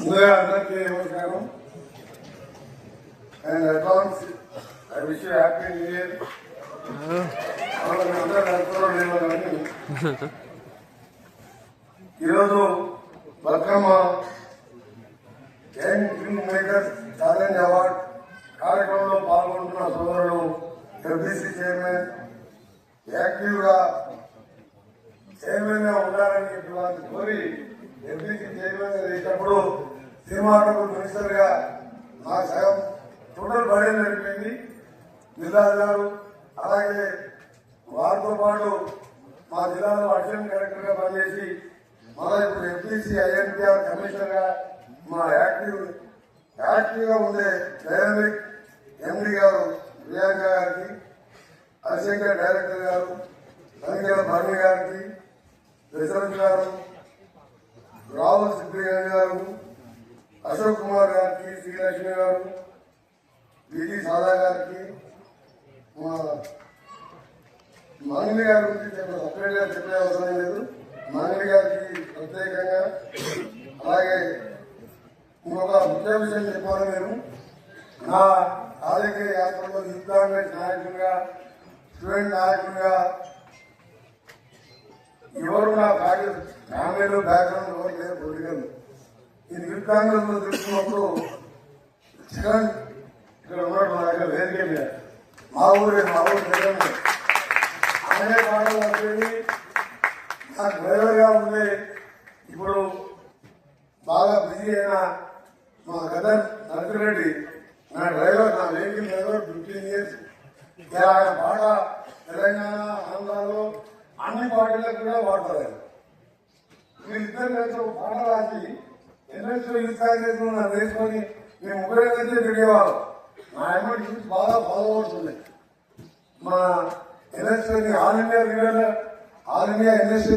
ముందుగా అందరికీ నమస్కారం and advance I wish happy new year. ఈరోజు Bathukamma young dream makers challenge award కార్యక్రమంలో పాల్గొంటున్న సోదరుడు ఎఫ్డిసి చైర్మన్ యాక్టివ్ గా చైర్మన్ గా ఉండాలని చెప్పి కోరి ఎఫ్డిసి చైర్మన్ గా చేసినప్పుడు సినిమాటోగ్రఫీ మినిస్టర్ గా నా సగం టోటల్ బడ్జెట్ నడిపింది జిల్లాలు గారు. అలాగే వారితో పాటు మా జిల్లాలో అసిస్టెంట్ కలెక్టర్ గా పనిచేసి మళ్ళీ ఇప్పుడు ఎఫ్డిసి ఐఎన్పిఆర్ కమిషనర్ గా మా యాక్టివ్ గా ఉండే డైనమిక్ ఎండి గారు ప్రియాంక గారికి, అసిస్టెంట్ డైరెక్టర్ గారు సంఖ్యల భరణి గారికి, దశరథ్ గారు, రాహుల్ సిద్ధిగంజ్ గారు, అశోక్ కుమార్ గారికి, శ్రీలక్ష్మి గారు, విజి సాదా గారికి, మా మంగళి గారి గురించి సపరేట్ గా చెప్పే అవసరం లేదు. మంగళి గారికి ప్రత్యేకంగా. అలాగే ఇంకొక ముఖ్య విషయం చెప్పాలి. నేను నా రాజకీయ యాత్రలో యూత్ కాంగ్రెస్ నాయకులుగా, స్టూడెంట్ నాయకులుగా ఎవరు నా ఫ్యామిలీలో బ్యాక్గ్రౌండ్ ఎవరు లేదు పొలిటికల్. ఈ యూత్ కాంగ్రెస్ లో తెలుసుకున్నప్పుడు జగన్ ఇక్కడ ఉన్నాడు నా దగ్గర వేదిక మీద. మా ఊరు జగన్ ఆయనే పాటలు వచ్చేది. నాకు డ్రైవర్ గా ఉండే ఇప్పుడు బాగా బిజీ అయిన మా గదర్ నరసిరెడ్డి నా డ్రైవర్, నా వెహికల్ డ్రైవర్ 15 years. ఆయన పాట తెలంగాణ, ఆంధ్రాలో అన్ని పార్టీలకు కూడా వాడతారు. వీళ్ళిద్దరు కలిసి ఒక పాట రాసి ఎన్ఎస్లో యూత్ కాంగ్రెస్ లో నన్ను వేసుకొని మేము ముగ్గురే కలిసి తిరిగేవాళ్ళం. నా ఎమ్మటి యూత్ బాగా ఫాలో అవుతుంది. మా ఎన్ఎస్లో ఆల్ ఇండియా ఎన్ఎస్